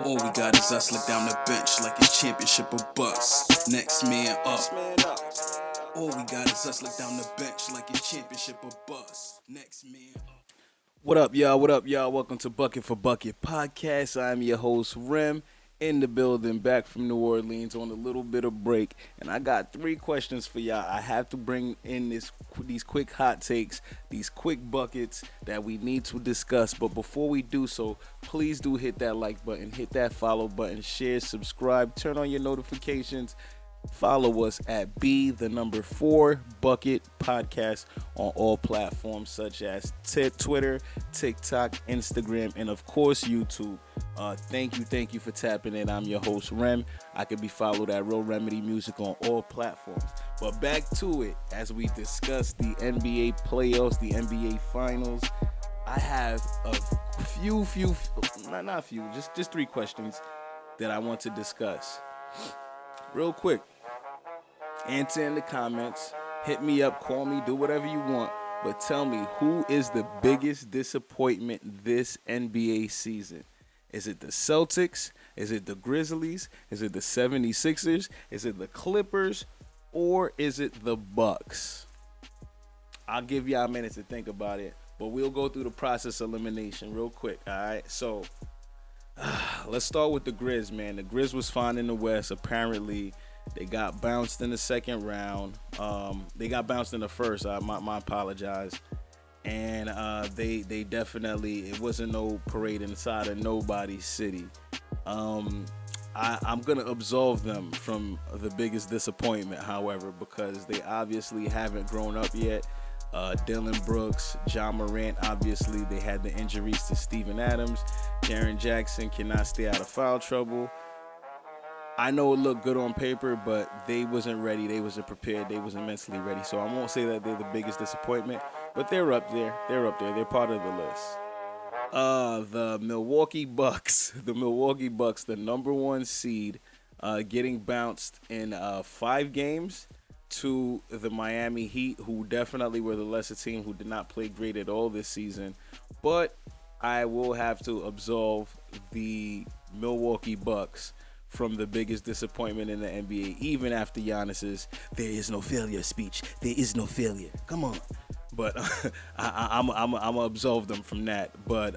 All we got is us, look down the bench like it's championship or bust. Next man up. All we got is us, look down the bench like it's championship or bust. Next man up. What up, y'all? What up, y'all? Welcome to Bucket for Bucket Podcast. I'm your host, Rem, in the building, back from New Orleans on a little bit of break. And I got 3 questions for y'all. I have to bring in these quick hot takes, these quick buckets that we need to discuss. But before we do so, please do hit that like button, hit that follow button, share, subscribe, turn on your notifications. Follow us at B4 Bucket Podcast on all platforms such as Twitter, TikTok, Instagram, and of course YouTube. Thank you for tapping in. I'm your host, Rem. I can be followed at Real Remedy Music on all platforms. But back to it as we discuss the NBA playoffs, the NBA finals. I have just 3 questions that I want to discuss. Real quick. Answer in the comments, hit me up, call me, do whatever you want, but tell me, who is the biggest disappointment this NBA season? Is it the Celtics? Is it the Grizzlies? Is it the 76ers? Is it the Clippers? Or is it the Bucks? I'll give y'all a minute to think about it, but we'll go through the process of elimination real quick, all right? So, let's start with the Grizz, man. The Grizz was fine in the West, apparently. They got bounced in the second round. They got bounced in the first. My apologize. And they definitely, it wasn't no parade inside of nobody's city. I'm going to absolve them from the biggest disappointment, however, because they obviously haven't grown up yet. Dylan Brooks, John Morant, obviously they had the injuries to Steven Adams. Jaren Jackson cannot stay out of foul trouble. I know it looked good on paper, but they wasn't ready. They wasn't prepared. They wasn't mentally ready. So I won't say that they're the biggest disappointment, but they're up there. They're part of the list. The Milwaukee Bucks, the number 1 seed, getting bounced in 5 games to the Miami Heat, who definitely were the lesser team, who did not play great at all this season. But I will have to absolve the Milwaukee Bucks from the biggest disappointment in the NBA, even after Giannis's "there is no failure" speech. There is no failure. Come on. But I'm gonna absolve them from that. But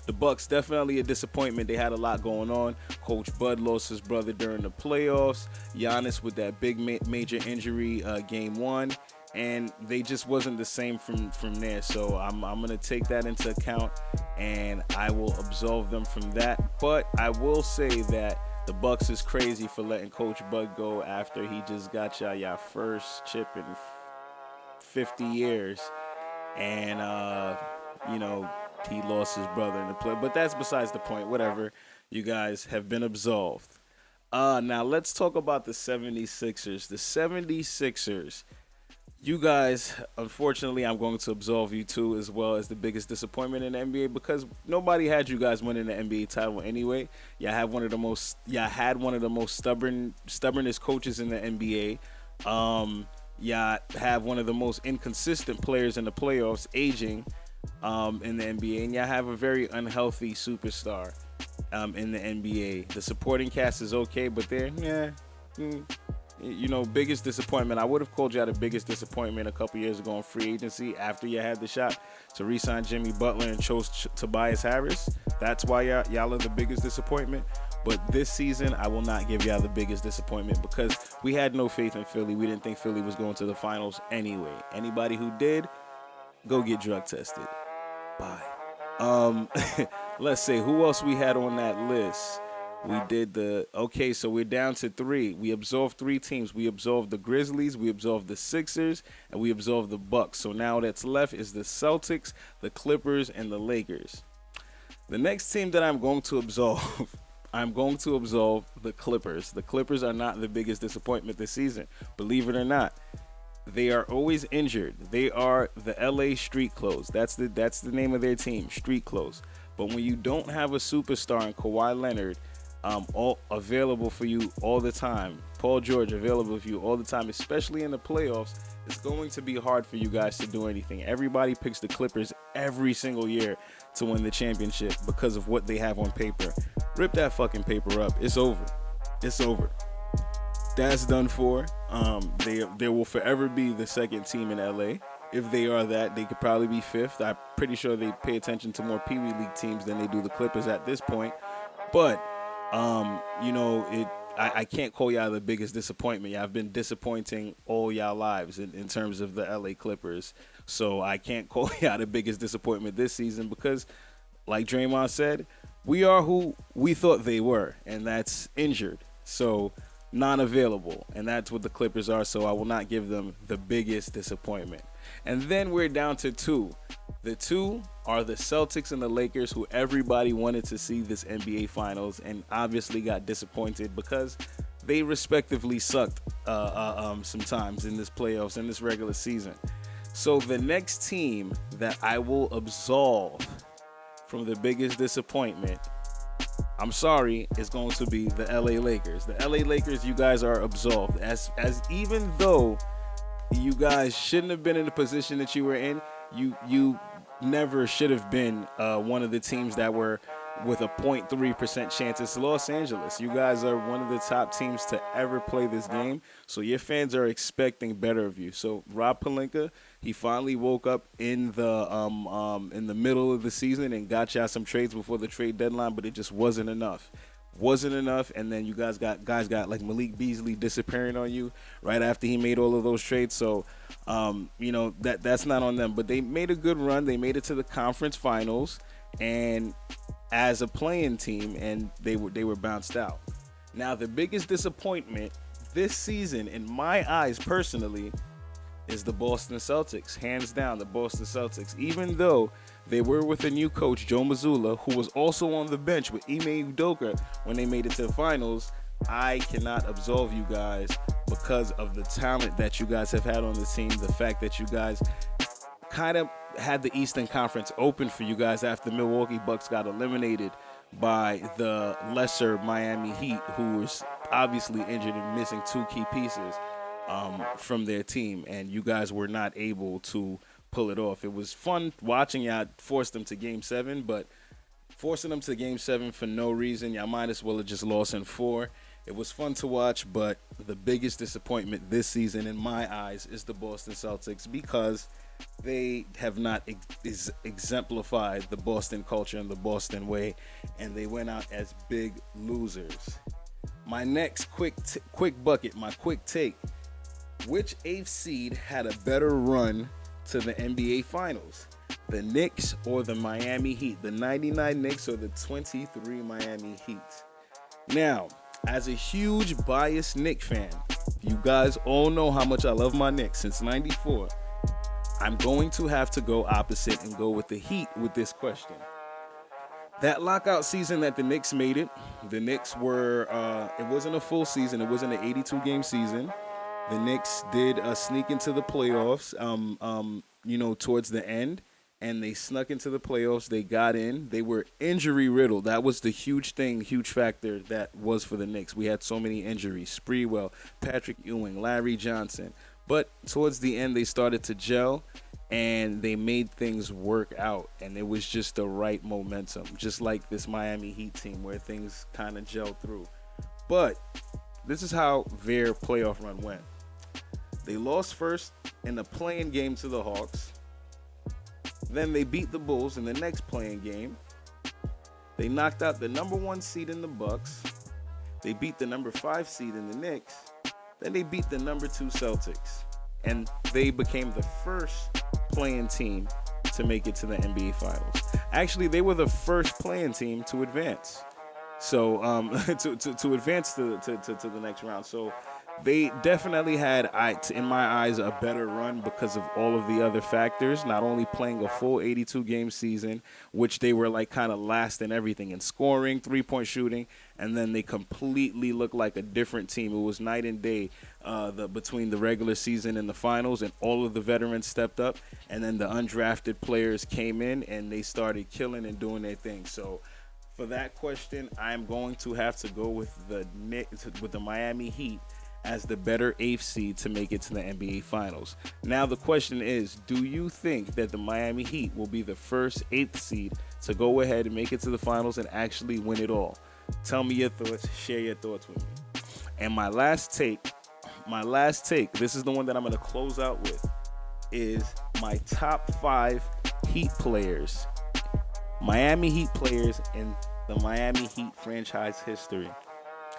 the Bucks definitely a disappointment. They had a lot going on. Coach Bud lost his brother during the playoffs. Giannis with that big major injury, game 1. And they just wasn't the same from there. So I'm going to take that into account, and I will absolve them from that. But I will say that the Bucks is crazy for letting Coach Bud go after he just got y'all first chip in 50 years. And, he lost his brother in the play. But that's besides the point. Whatever. You guys have been absolved. Now let's talk about the 76ers. The 76ers. You guys, unfortunately, I'm going to absolve you too, as well as the biggest disappointment in the NBA, because nobody had you guys winning the NBA title anyway. Y'all had one of the most stubbornest coaches in the NBA. Y'all have one of the most inconsistent players in the playoffs, aging, in the NBA, and y'all have a very unhealthy superstar, in the NBA. The supporting cast is okay, but they're biggest disappointment. I would have called y'all the biggest disappointment a couple years ago in free agency after you had the shot to re-sign Jimmy Butler and chose Tobias Harris. That's why y'all are the biggest disappointment. But this season, I will not give y'all the biggest disappointment because we had no faith in Philly. We didn't think Philly was going to the finals anyway. Anybody who did, go get drug tested. Bye. Let's see who else we had on that list. We did so we're down to 3. We absolved 3 teams. We absolved the Grizzlies, we absolved the Sixers, and we absolved the Bucks. So now that's left is the Celtics, the Clippers, and the Lakers. The next team that I'm going to absolve, the Clippers. The Clippers are not the biggest disappointment this season, believe it or not. They are always injured. They are the LA Street Clothes. That's the name of their team, Street Clothes. But when you don't have a superstar in Kawhi Leonard, all available for you all the time, Paul George available for you all the time, especially in the playoffs, it's going to be hard for you guys to do anything. Everybody picks the Clippers every single year to win the championship because of what they have on paper. Rip that fucking paper up. It's over. It's over. That's done for. They will forever be the second team in LA. If they are that, they could probably be fifth. I'm pretty sure they pay attention to more Pee Wee League teams than they do the Clippers at this point. But, I can't call y'all the biggest disappointment. Y'all have been disappointing all y'all lives in terms of the LA Clippers. So I can't call y'all the biggest disappointment this season because, like Draymond said, we are who we thought they were, and that's injured. So non-available, and that's what the Clippers are. So I will not give them the biggest disappointment. And then we're down to two. The two are the Celtics and the Lakers, who everybody wanted to see this NBA Finals and obviously got disappointed because they respectively sucked sometimes in this playoffs and this regular season. So the next team that I will absolve from the biggest disappointment, I'm sorry, is going to be the LA Lakers. The LA Lakers, you guys are absolved. As even though you guys shouldn't have been in the position that you were in, you never should have been one of the teams that were with a 0.3% chance. It's Los Angeles. You guys are one of the top teams to ever play this game, so your fans are expecting better of you. So Rob Pelinka, he finally woke up in the middle of the season and got y'all some trades before the trade deadline, but it just wasn't enough. And then you guys got like Malik Beasley disappearing on you right after he made all of those trades. So that's not on them, but they made a good run. They made it to the conference finals and as a playing team, and they were bounced out. Now the biggest disappointment this season in my eyes personally is the Boston Celtics. Hands down, the Boston Celtics. Even though they were with a new coach, Joe Mazzulla, who was also on the bench with Ime Udoka when they made it to the finals, I cannot absolve you guys because of the talent that you guys have had on the team. The fact that you guys kind of had the Eastern Conference open for you guys after the Milwaukee Bucks got eliminated by the lesser Miami Heat, who was obviously injured and missing two key pieces from their team, and you guys were not able to pull it off. It was fun watching y'all force them to Game 7, but forcing them to Game 7 for no reason, y'all might as well have just lost in 4. It was fun to watch, but the biggest disappointment this season in my eyes is the Boston Celtics because they have not exemplified the Boston culture and the Boston way, and they went out as big losers. My next quick bucket, my quick take. Which 8th seed had a better run to the NBA Finals? The Knicks or the Miami Heat? The 99 Knicks or the 23 Miami Heat? Now, as a huge biased Knicks fan, you guys all know how much I love my Knicks since '94. I'm going to have to go opposite and go with the Heat with this question. That lockout season that the Knicks made it, the Knicks were, it wasn't a full season. It wasn't an 82-game season. The Knicks did sneak into the playoffs, towards the end, and they snuck into the playoffs. They got in. They were injury-riddled. That was the huge factor that was for the Knicks. We had so many injuries. Sprewell, Patrick Ewing, Larry Johnson. But towards the end, they started to gel, and they made things work out, and it was just the right momentum, just like this Miami Heat team where things kind of gelled through. But this is how their playoff run went. They lost first in the play-in game to the Hawks. Then they beat the Bulls in the next play-in game. They knocked out the number 1 seed in the Bucks. They beat the number 5 seed in the Knicks. Then they beat the number 2 Celtics. And they became the first play-in team to make it to the NBA Finals. Actually, they were the first play-in team to advance. So to advance to the next round. So they definitely had, in my eyes, a better run because of all of the other factors, not only playing a full 82-game season, which they were like kind of last in everything, in scoring, three-point shooting, and then they completely looked like a different team. It was night and day between the regular season and the finals, and all of the veterans stepped up, and then the undrafted players came in, and they started killing and doing their thing. So for that question, I'm going to have to go with the Miami Heat as the better 8th seed to make it to the NBA Finals. Now the question is, do you think that the Miami Heat will be the first 8th seed to go ahead and make it to the Finals and actually win it all? Tell me your thoughts. Share your thoughts with me. And my last take, this is the one that I'm going to close out with, is my top 5 Heat players, Miami Heat players in the Miami Heat franchise history.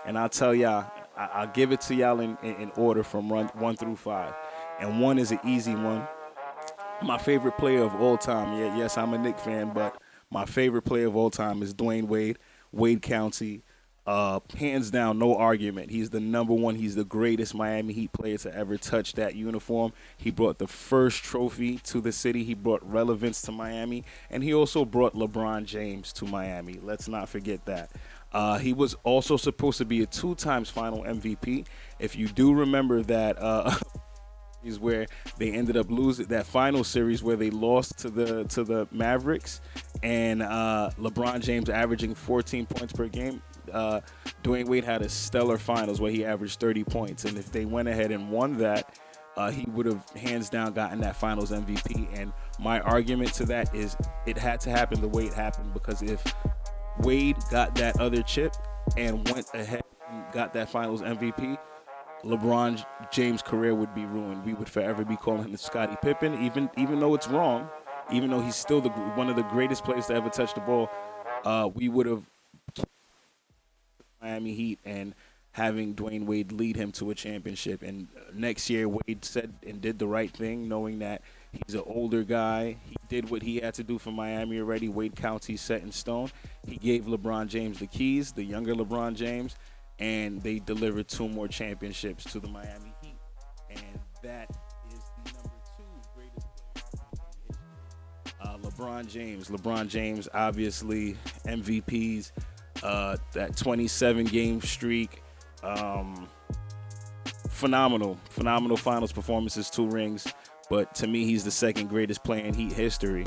And I'll tell y'all, I'll give it to y'all in order from 1 through 5. And 1 is an easy one. My favorite player of all time, yes, I'm a Knicks fan, but my favorite player of all time is Dwayne Wade, Wade County. Hands down, no argument. He's the number 1. He's the greatest Miami Heat player to ever touch that uniform. He brought the first trophy to the city. He brought relevance to Miami. And he also brought LeBron James to Miami. Let's not forget that. He was also supposed to be a 2 times final MVP. If you do remember that is where they ended up losing that final series where they lost to the Mavericks, and LeBron James averaging 14 points per game. Dwayne Wade had a stellar finals where he averaged 30 points, and if they went ahead and won that, he would have hands down gotten that finals MVP. And my argument to that is it had to happen the way it happened, because if Wade got that other chip and went ahead and got that finals MVP, LeBron James' career would be ruined. We would forever be calling him Scottie Pippen, even though it's wrong, even though he's still one of the greatest players to ever touch the ball. We would have Miami Heat and having Dwayne Wade lead him to a championship. And next year, Wade said and did the right thing, knowing that he's an older guy. He did what he had to do for Miami already. Wade County set in stone. He gave LeBron James the keys, the younger LeBron James, and they delivered 2 more championships to the Miami Heat. And that is the number 2 greatest player in history. LeBron James, obviously MVPs. That 27-game streak, phenomenal finals performances, 2 rings. But to me, he's the second greatest player in Heat history.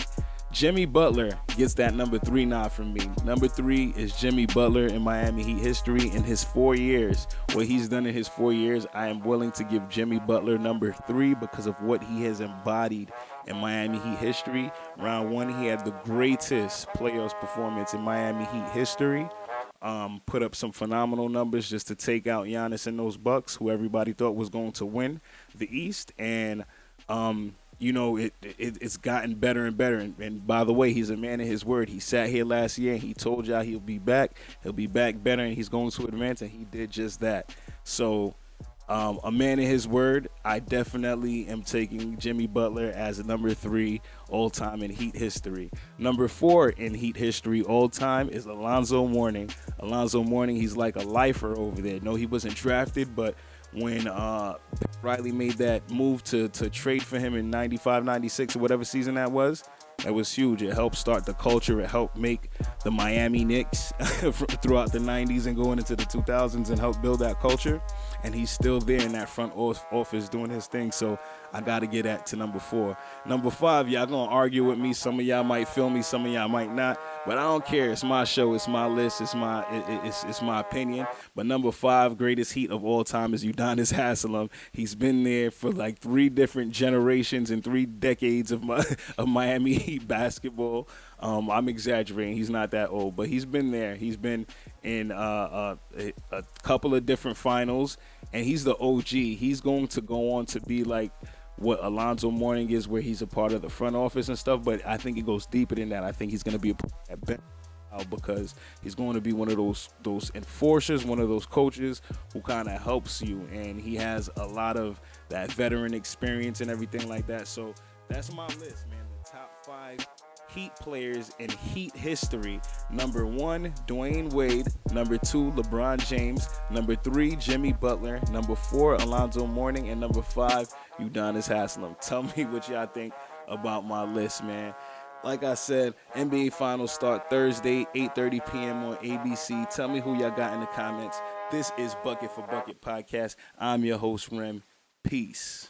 Jimmy Butler gets that number 3 nod from me. Number 3 is Jimmy Butler in Miami Heat history. In his 4 years, what he's done in his 4 years, I am willing to give Jimmy Butler number 3 because of what he has embodied in Miami Heat history. Round 1, he had the greatest playoffs performance in Miami Heat history. Put up some phenomenal numbers just to take out Giannis and those Bucks, who everybody thought was going to win the East. And it's gotten better and better. And by the way, he's a man of his word. He sat here last year and he told y'all he'll be back. He'll be back better, and he's going to advance, and he did just that. So a man of his word. I definitely am taking Jimmy Butler as a number 3 all-time in Heat history. Number 4 in Heat history all-time is Alonzo Mourning. Alonzo Mourning, he's like a lifer over there. No, he wasn't drafted, but when Riley made that move to trade for him in 95, 96, or whatever season that was huge. It helped start the culture. It helped make the Miami Knicks throughout the 90s and going into the 2000s and help build that culture. And he's still there in that front office doing his thing. So I got to get that to number 4. Number 5, y'all going to argue with me. Some of y'all might feel me. Some of y'all might not. But I don't care. It's my show. It's my list. It's my opinion. But number 5, greatest Heat of all time is Udonis Haslem. He's been there for like 3 different generations and 3 decades of Miami Heat basketball. I'm exaggerating. He's not that old, but he's been there. He's been in a couple of different finals, and he's the OG. He's going to go on to be like what Alonzo Mourning is, where he's a part of the front office and stuff, but I think it goes deeper than that. I think he's going to be a part of that bench because he's going to be one of those enforcers, one of those coaches who kind of helps you, and he has a lot of that veteran experience and everything like that. So that's my list, man. The top 5 Heat players in Heat history. Number 1, Dwayne Wade. Number 2, LeBron James. Number 3, Jimmy Butler. Number 4, Alonzo Mourning. And number 5, Udonis Haslem. Tell me what y'all think about my list, man. Like I said, NBA Finals start Thursday, 8:30 p.m. on ABC. Tell me who y'all got in the comments. This is Bucket for Bucket Podcast. I'm your host, Rem. Peace.